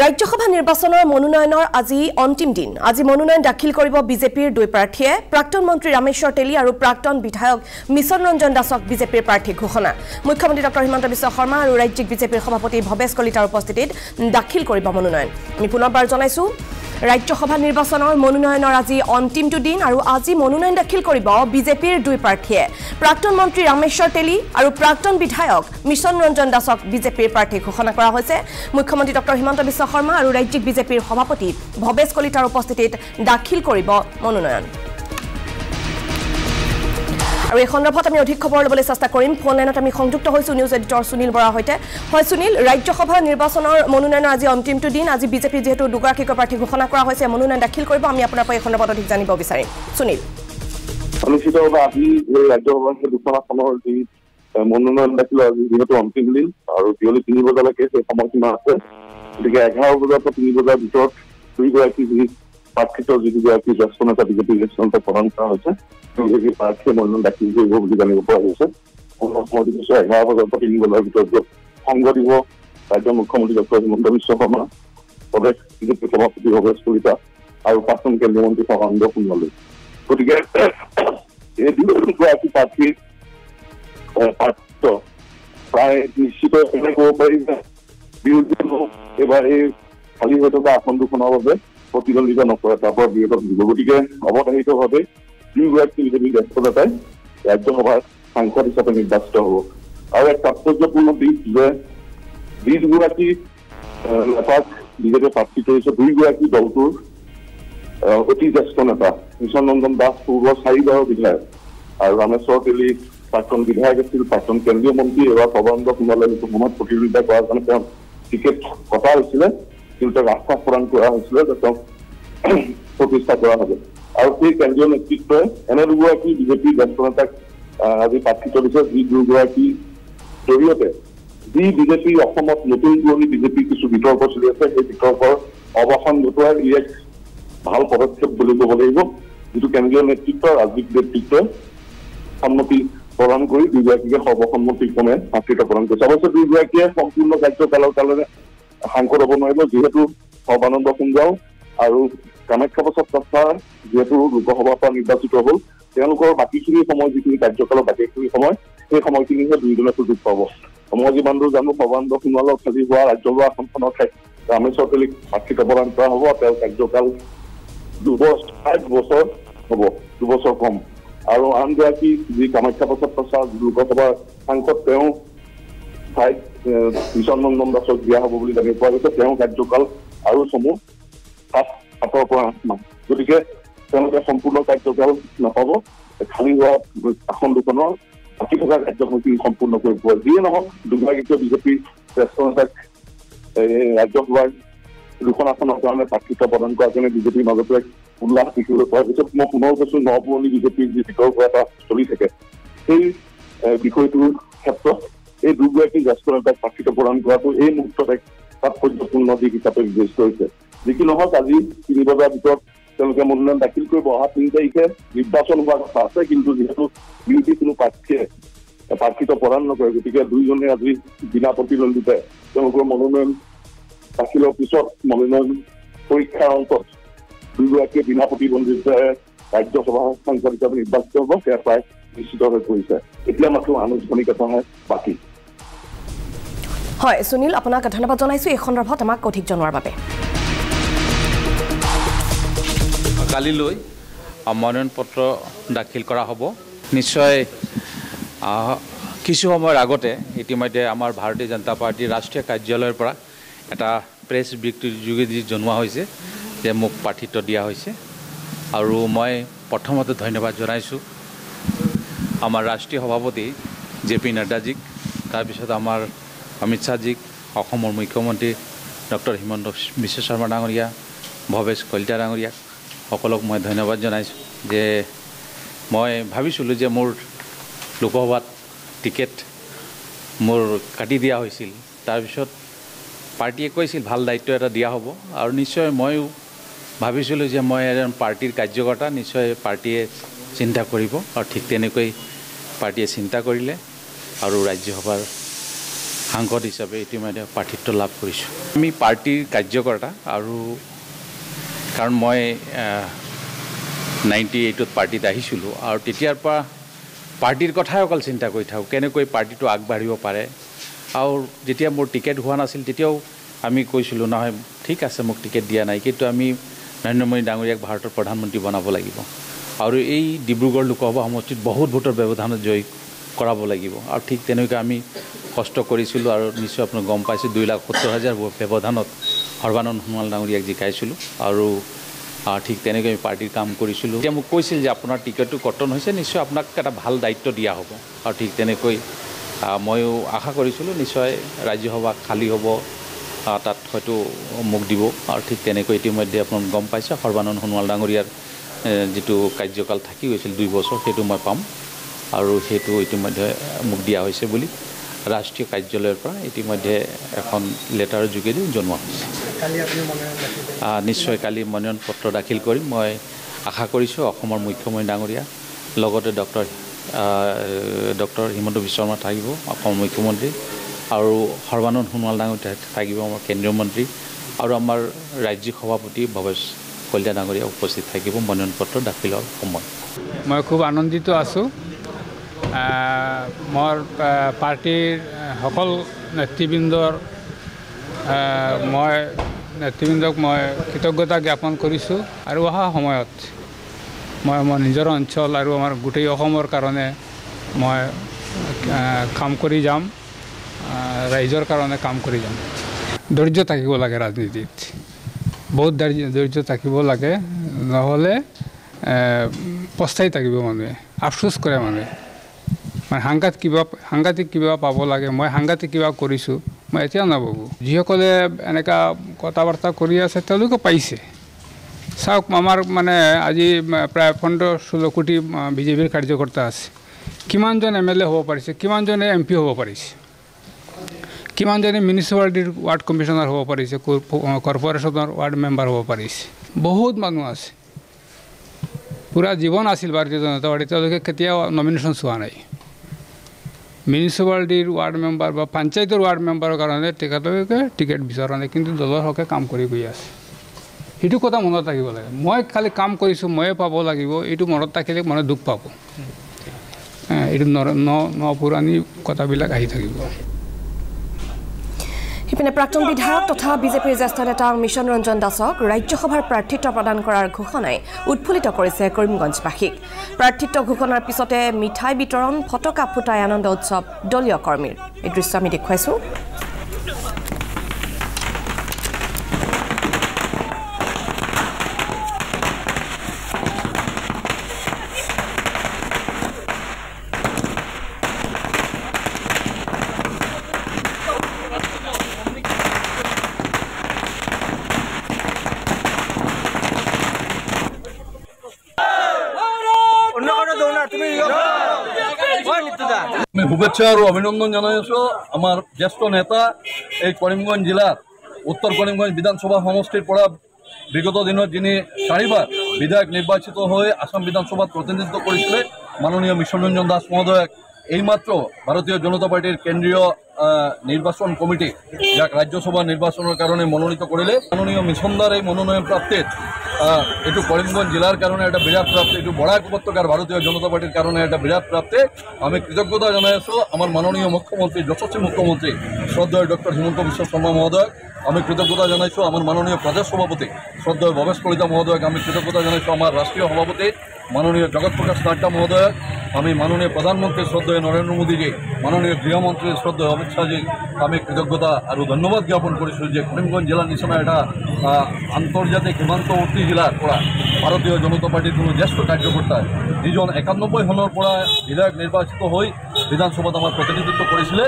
ৰাজ্যসভা নিৰ্বাচনৰ মনোনয়নৰ আজি অন্তিম দিন। আজি মনোনয়ন দাখিল কৰিব বিজেপিৰ দুই প্ৰাৰ্থীয়ে। প্ৰাক্তন মন্ত্ৰী ৰামেশ্বৰ তেলী আৰু প্ৰাক্তন বিধায়ক মিছন ৰঞ্জন দাসক বিজেপিৰ প্ৰাৰ্থী ঘোষণা। মুখ্যমন্ত্ৰী ডক্টৰ হিমন্ত বিশ্ব শৰ্মা আৰু ৰাজ্যিক বিজেপিৰ সভাপতি ভৱেশ কলিতাৰ উপস্থিতিত দাখিল কৰিব মনোনয়ন। আমি পুনৰবাৰ জনাইছো ৰাজ্যসভা নিৰ্বাচনৰ মনোনয়নৰ আজি অন্তিমটো দিন আৰু আজি মনোনয়ন দাখিল কৰিব বিজেপিৰ দুই প্ৰাৰ্থীয়ে। প্ৰাক্তন মন্ত্ৰী ৰামেশ্বৰ তেলী আৰু প্ৰাক্তন বিধায়ক মিছন ৰঞ্জন দাসক বিজেপিৰ প্ৰাৰ্থী ঘোষণা কৰা হৈছে। মুখ্যমন্ত্ৰী ডক্টৰ হিমন্ত বিশ্ব শৰ্মা আৰু ৰাজ্যিক বিজেপিৰ সভাপতি ভৱেশ কলিতাৰ উপস্থিতিত দাখিল কৰিব মনোনয়ন। আৰু এই সন্দৰ্ভত আমি অধিক খবৰ ল'বলৈ চেষ্টা কৰিম। ফোন লাইনত আমি সংযুক্ত হৈছোঁ নিউজ এডিটৰ সুনীল বৰাৰ সৈতে। হয় সুনীল, ৰাজ্যসভা নিৰ্বাচনৰ মনোনয়নৰ আজি অন্তিমটো দিন। আজি বিজেপি যিহেতু দুগৰাকীকৈ প্ৰাৰ্থী ঘোষণা কৰা হৈছে, মনোনয়ন দাখিল কৰিব। আমি আপোনাৰ পৰা এই সন্দৰ্ভত অধিক জানিব বিচাৰিম। সুনীল, অনুষ্ঠিতভাৱে আজি ৰাজ্যসভাৰ দুখনখনৰ যি মনোনয়ন দাখিল আজি যিহেতু অন্তিম দিন আৰু বিয়লি 3 বজালৈকে সেই সময়সীমা আছে, গতিকে 11 বজাৰ পৰা 3 বজাৰ ভিতৰত দুইগৰাকী যি প্ৰাৰ্থিত যি দুগৰাকী জ্যেষ্ঠ নেতা বিজেপিৰ জ্যেষ্ঠ নেতা প্ৰদান কৰা হৈছে, দুগৰাকী প্ৰাৰ্থীয়ে মনোনয়ন দাখিল কৰিব বুলি জানিব পৰা হৈছে। 11 বজাৰ পৰা 3 বজাৰ ভিতৰত সংগ দিব ৰাজ্যৰ মুখ্যমন্ত্ৰী ডক্টৰ হিমন্ত বিশ্ব শৰ্মা, প্ৰদেশ বিজেপিৰ সভাপতি ভৱেশ কলিতা আৰু প্ৰাক্তন কেন্দ্ৰীয় মন্ত্ৰী সৰ্বানন্দ সোণোৱাল। গতিকে এই দুগৰাকী প্ৰাৰ্থীৰ প্ৰাৰ্থিত্ব প্ৰায় নিশ্চিত এনে ক'ব পাৰি যে বিৰোধী এইবাৰ এই খালী হৈ থকা আসন দুখনৰ বাবে প্ৰতিদ্বন্দ্বিতা নকৰে, তাৰ পৰা বিৰত দিব। গতিকে অৱধাৰিতভাৱে দুয়োগৰাকী বিজেপিৰ জ্যেষ্ঠ নেতাই ৰাজ্যসভাৰ সাংসদ হিচাপে নিৰ্বাচিত হ'ব। আৰু এক তাৎপৰ্যপূৰ্ণ দিশ যে যি দুগৰাকী নেতাক বিজেপিয়ে প্ৰাৰ্থী কৰিছে, দুয়োগৰাকী দলটোৰ অতি জ্যেষ্ঠ নেতা। মিছন ৰঞ্জন দাস পূৰ্ব 4বাৰৰ বিধায়ক আৰু ৰামেশ্বৰ তেলী প্ৰাক্তন বিধায়ক আছিল, প্ৰাক্তন কেন্দ্ৰীয় মন্ত্ৰী। এবাৰ সৰ্বানন্দ সোণোৱালে কিছু সময়ত প্ৰতিযোগিতা কৰাৰ কাৰণে তেওঁ টিকেট কটা হৈছিলে, কিন্তু তেওঁক আশ্বাস প্ৰদান কৰা হৈছিলে যে তেওঁক প্ৰতিষ্ঠা কৰা হ'ব। আৰু সেই কেন্দ্ৰীয় নেতৃত্বই এনে দুগৰাকী বিজেপিৰ জ্যেষ্ঠ নেতাক আজি প্ৰাৰ্থিত্ব দিছে, যি দুগৰাকীৰ জৰিয়তে যি বিজেপিৰ অসমত নতুন পুৰণি বিজেপিৰ কিছু বিতৰ্ক চলি আছে, সেই বিতৰ্কৰ অৱসান ঘটোৱাৰ ই এক ভাল পদক্ষেপ বুলি ক'ব লাগিব, যিটো কেন্দ্ৰীয় নেতৃত্ব ৰাজ্যিক নেতৃত্বই সন্মতি প্ৰদান কৰি দুয়োগৰাকীকে সৰ্বসন্মতিক্ৰমে প্ৰাৰ্থিত্ব প্ৰদান কৰিছে। অৱশ্যে দুয়োগৰাকীয়ে সম্পূৰ্ণ কাৰ্যকালৰ কাৰণে সাংসদ হ'ব নোৱাৰিব, যিহেতু সৰ্বানন্দ সোণোৱাল আৰু কামাখ্যা প্ৰসাদ তথা যিহেতু লোকসভাৰ পৰা নিৰ্বাচিত হ'ল, তেওঁলোকৰ বাকীখিনি সময় যিখিনি কাৰ্যকালৰ বাকীখিনি সময়, সেই সময়খিনিহে দুয়োজনে সুযোগ পাব। মই যিমান দূৰ জানো, সৰ্বানন্দ সোণোৱালৰ খালি হোৱা ৰাজ্যসভা আসনখনৰ ঠাইত ৰামেশ্বৰ তেলীক প্ৰাৰ্থিত্ব প্ৰদান কৰা হ'ব। তেওঁৰ কাৰ্যকাল 2 বছৰ হ'ব, 2 বছৰ কম। আৰু আনগৰাকী যি কামাখ্যা প্ৰসাদ লোকসভাৰ সাংসদ, তেওঁ ঠাইত মিছন ৰঞ্জন দাসক দিয়া হ'ব বুলি জানিব পৰা গৈছে। তেওঁৰ কাৰ্যকাল আৰু চমু 7 পৰা 8 মাহ। গতিকে তেওঁলোকে সম্পূৰ্ণ কাৰ্যকাল নাপাব, খালী হোৱা আসন দুখনৰ বাকী থকা কাৰ্যসূচী সম্পূৰ্ণ কৰিব পাৰে। যিয়ে নহওক, দুগৰাকীকে বিজেপিৰ জ্যেষ্ঠ নেতাক ৰাজ্যসভাৰ দুখন আসনৰ কাৰণে প্ৰাৰ্থিত্ব প্ৰদান কৰাৰ কাৰণে বিজেপিৰ মাজতে উল্লাস দেখিবলৈ পোৱা গৈছে। মই পুনৰ কৈছো, নপুৰণি বিজেপিৰ যি বিতৰ্ক এটা চলি থাকে, সেই বিষয়টোৰ ক্ষেত্ৰত এই দুগৰাকী জ্যেষ্ঠ নেতাক প্ৰাৰ্থিত্ব প্ৰদান কৰাটো এই মুহূৰ্তত এক তাৎপৰ্যপূৰ্ণ দিশ হিচাপে বিবেচিত হৈছে। যি কি নহওক, আজি 3 বজাৰ ভিতৰত তেওঁলোকে মনোনয়ন দাখিল কৰিব। অহা 3 তাৰিখে নিৰ্বাচন হোৱাৰ কথা আছে, কিন্তু যিহেতু বিৰোধী কোনো প্ৰাৰ্থীয়ে প্ৰাৰ্থিত্ব প্ৰদান নকৰে, গতিকে দুয়োজনে আজি বিনা প্ৰতিদ্বন্দ্বিতাই তেওঁলোকৰ মনোনয়ন দাখিলৰ পিছত মনোনয়ন পৰীক্ষাৰ অন্তত দুয়োগৰাকীয়ে বিনা প্ৰতিদ্বন্দ্বিতাৰে ৰাজ্যসভা সাংসদ হিচাপে নিৰ্বাচিত হ'ব, সেয়া প্ৰায় নিশ্চিত হৈ পৰিছে। এতিয়া মাত্ৰ আনুষ্ঠানিক এটাহে বাকী। হয় সুনীল, আপোনাক ধন্যবাদ জনাইছোঁ এই সন্দৰ্ভত আমাক অধিক জনোৱাৰ বাবে। কালিলৈ মনোনয়ন পত্ৰ দাখিল কৰা হ'ব। নিশ্চয় কিছু সময়ৰ আগতে ইতিমধ্যে আমাৰ ভাৰতীয় জনতা পাৰ্টীৰ ৰাষ্ট্ৰীয় কাৰ্যালয়ৰ পৰা এটা প্ৰেছ বিবৃতিৰ যোগেদি জনোৱা হৈছে যে মোক প্ৰাৰ্থিত্ব দিয়া হৈছে। আৰু মই প্ৰথমতে ধন্যবাদ জনাইছোঁ আমাৰ ৰাষ্ট্ৰীয় সভাপতি JP নাড্ডাজীক, তাৰপিছত আমাৰ অমিত শ্বাহজীক, অসমৰ মুখ্যমন্ত্ৰী ডক্টৰ হিমন্ত বিশ্ব শৰ্মা ডাঙৰীয়া, ভৱেশ কলিতা ডাঙৰীয়াক, সকলক মই ধন্যবাদ জনাইছোঁ যে মই ভাবিছিলোঁ যে মোৰ লোকসভাত টিকেট মোৰ কাটি দিয়া হৈছিল। তাৰপিছত পাৰ্টীয়ে কৈছিল ভাল দায়িত্ব এটা দিয়া হ'ব, আৰু নিশ্চয় ময়ো ভাবিছিলোঁ যে মই এজন পাৰ্টীৰ কাৰ্যকৰ্তা, নিশ্চয় পাৰ্টীয়ে চিন্তা কৰিব, আৰু ঠিক তেনেকৈ পাৰ্টীয়ে চিন্তা কৰিলে আৰু ৰাজ্যসভাৰ সাংসদ হিচাপে ইতিমধ্যে প্ৰাৰ্থিত্ব লাভ কৰিছোঁ। আমি পাৰ্টিৰ কাৰ্যকৰ্তা আৰু কাৰণ মই 98ত পাৰ্টিত আহিছিলোঁ আৰু তেতিয়াৰ পৰা পাৰ্টিৰ কথাই অকল চিন্তা কৰি থাকোঁ, কেনেকৈ পাৰ্টিটো আগবাঢ়িব পাৰে। আৰু যেতিয়া মোৰ টিকেট হোৱা নাছিল তেতিয়াও আমি কৈছিলোঁ নহয় ঠিক আছে মোক টিকেট দিয়া নাই, কিন্তু আমি নৰেন্দ্ৰ মোদী ডাঙৰীয়াক ভাৰতৰ প্ৰধানমন্ত্ৰী বনাব লাগিব আৰু এই ডিব্ৰুগড় লোকসভা সমষ্টিত বহুত ভোটৰ ব্যৱধানত জয়ী কৰাব লাগিব। আৰু ঠিক তেনেকৈ আমি কষ্ট কৰিছিলোঁ আৰু নিশ্চয় আপোনাক গম পাইছোঁ 2,70,000 ব্যৱধানত সৰ্বানন্দ সোণোৱাল ডাঙৰীয়াক জিকাইছিলোঁ আৰু ঠিক তেনেকৈ আমি পাৰ্টিৰ কাম কৰিছিলোঁ। এতিয়া মোক কৈছিল যে আপোনাৰ টিকেটটো কৰ্তন হৈছে, নিশ্চয় আপোনাক এটা ভাল দায়িত্ব দিয়া হ'ব আৰু ঠিক তেনেকৈ ময়ো আশা কৰিছিলোঁ নিশ্চয় ৰাজ্যসভা খালী হ'ব, তাত হয়তো মোক দিব আৰু ঠিক তেনেকৈ ইতিমধ্যে আপোনাক গম পাইছে সৰ্বানন্দ সোণোৱাল ডাঙৰীয়াৰ যিটো কাৰ্যকাল থাকি গৈছিল 2 বছৰ সেইটো মই পাম আৰু সেইটো ইতিমধ্যে মোক দিয়া হৈছে বুলি ৰাষ্ট্ৰীয় কাৰ্যালয়ৰ পৰা ইতিমধ্যে এখন লেটাৰৰ যোগেদি জনোৱা হৈছে। নিশ্চয় কালি মনোনয়ন পত্ৰ দাখিল কৰিম। মই আশা কৰিছোঁ অসমৰ মুখ্যমন্ত্ৰী ডাঙৰীয়া লগতে ডক্টৰ হিমন্ত বিশ্ব শৰ্মা থাকিব অসমৰ মুখ্যমন্ত্ৰী আৰু সৰ্বানন্দ সোণোৱাল ডাঙৰীয়া থাকিব আমাৰ কেন্দ্ৰীয় মন্ত্ৰী আৰু আমাৰ ৰাজ্যিক সভাপতি ভৱেশ কলিতা ডাঙৰীয়া উপস্থিত থাকিব মনোনয়ন পত্ৰ দাখিলৰ সময়। মই খুব আনন্দিত আছোঁ। মোৰ পাৰ্টিৰ সকল নেতৃবৃন্দক মই কৃতজ্ঞতা জ্ঞাপন কৰিছোঁ আৰু অহা সময়ত মই মোৰ নিজৰ অঞ্চল আৰু আমাৰ গোটেই অসমৰ কাৰণে মই কাম কৰি যাম, ৰাইজৰ কাৰণে কাম কৰি যাম। ধৈৰ্য থাকিব লাগে ৰাজনীতিত, বহুত ধৈৰ্য থাকিব লাগে, নহ'লে পস্তাই থাকিব মানুহে, আফচোচ কৰে মানুহে। সাংঘাতিক কিবা পাব লাগে। মই সাংঘাতিক কিবা কৰিছোঁ মই এতিয়াও নাভাবোঁ। যিসকলে এনেকুৱা কথা বাৰ্তা কৰি আছে তেওঁলোকে পাইছে। চাওক আমাৰ মানে আজি প্ৰায় 15-16 কোটি বিজেপিৰ কাৰ্যকৰ্তা আছে। কিমানজন MLA হ'ব পাৰিছে, কিমানজনে MP হ'ব পাৰিছে, কিমানজনে মিউনিচিপালিটিৰ ৱাৰ্ড কমিশ্যনাৰ হ'ব পাৰিছে, কৰ্পৰেশ্যনৰ ৱাৰ্ড মেম্বাৰ হ'ব পাৰিছে। বহুত মানুহ আছে, পুৰা জীৱন আছিল ভাৰতীয় জনতা পাৰ্টি, তেওঁলোকে কেতিয়াও নমিনেশ্যন চোৱা নাই। মিউনিচিপালিটিৰ ৱাৰ্ড মেম্বাৰ বা পঞ্চায়তৰ ৱাৰ্ড মেম্বাৰৰ কাৰণে তেখেতলোকে টিকেট বিচৰা নাই, কিন্তু দলৰ হকে কাম কৰি গৈ আছে। সেইটো কথা মনত ৰাখিব লাগে। মই খালি কাম কৰিছোঁ ময়ে পাব লাগিব, এইটো মনত ৰাখিলে মানে দুখ পাব। এইটো নপুৰণি কথাবিলাক আহি থাকিব। ইপিনে প্ৰাক্তন বিধায়ক তথা বিজেপিৰ জ্যেষ্ঠ নেতা মিছন ৰঞ্জন দাসক ৰাজ্যসভাৰ প্ৰাৰ্থিত্ব প্ৰদান কৰাৰ ঘোষণাই উৎফুল্লিত কৰিছে কৰিমগঞ্জবাসীক। প্ৰাৰ্থিত্ব ঘোষণাৰ পিছতে মিঠাই বিতৰণ, ফটকা ফুটাই আনন্দ উৎসৱ দলীয় কৰ্মীৰ। এই দৃশ্য আমি দেখুৱাইছোঁ। আমি শুভেচ্ছা আৰু অভিনন্দন জনাই আছোঁ আমাৰ জ্যেষ্ঠ নেতা এই কৰিমগঞ্জ জিলাৰ উত্তৰ কৰিমগঞ্জ বিধানসভা সমষ্টিৰ পৰা বিগত দিনত যিনি 4বাৰ বিধায়ক নিৰ্বাচিত হৈ আসাম বিধানসভাত প্ৰতিনিধিত্ব কৰিছিলে মাননীয় মিছন ৰঞ্জন দাস মহোদয়ক এইমাত্ৰ ভাৰতীয় জনতা পাৰ্টিৰ কেন্দ্ৰীয় নিৰ্বাচন কমিটি যাক ৰাজ্যসভা নিৰ্বাচনৰ কাৰণে মনোনীত কৰিলে। মাননীয় মিছনদাৰ এই মনোনয়ন প্ৰাপ্তিত এইটো কৰিমগঞ্জ জিলাৰ কাৰণে এটা বিৰাট প্ৰাপ্তি, এইটো বৰাক উপত্যকাৰ ভাৰতীয় জনতা পাৰ্টিৰ কাৰণে এটা বিৰাট প্ৰাপ্তি। আমি কৃতজ্ঞতা জনাই আছোঁ আমাৰ মাননীয় মুখ্যমন্ত্ৰী যশস্বী মুখ্যমন্ত্ৰী শ্ৰদ্ধেয় ডক্টৰ হিমন্ত বিশ্ব শৰ্মা মহোদয়ক আমি কৃতজ্ঞতা জনাইছোঁ। আমাৰ মাননীয় প্ৰদেশ সভাপতি শ্ৰদ্ধেয় ভৱেশ কলিতা মহোদয়ক আমি কৃতজ্ঞতা জনাইছোঁ। আমাৰ ৰাষ্ট্ৰীয় সভাপতি মাননীয় জগত প্ৰকাশ নাড্ডা মহোদয়ক আমি মাননীয় প্ৰধানমন্ত্ৰী শ্ৰদ্ধেয় নৰেন্দ্ৰ মোদীজী, মাননীয় গৃহমন্ত্ৰী শ্ৰদ্ধেয় অমিত শ্বাহজী আমি কৃতজ্ঞতা আৰু ধন্যবাদ জ্ঞাপন কৰিছোঁ যে কৰিমগঞ্জ জিলাৰ নিচিনা এটা আন্তৰ্জাতিক সীমান্তৱৰ্তী জিলাৰ পৰা ভাৰতীয় জনতা পাৰ্টিৰ কোনো জ্যেষ্ঠ কাৰ্যকৰ্তাই যিজন 91 চনৰ পৰা বিধায়ক নিৰ্বাচিত হৈ বিধানসভাত আমাৰ প্ৰতিনিধিত্ব কৰিছিলে।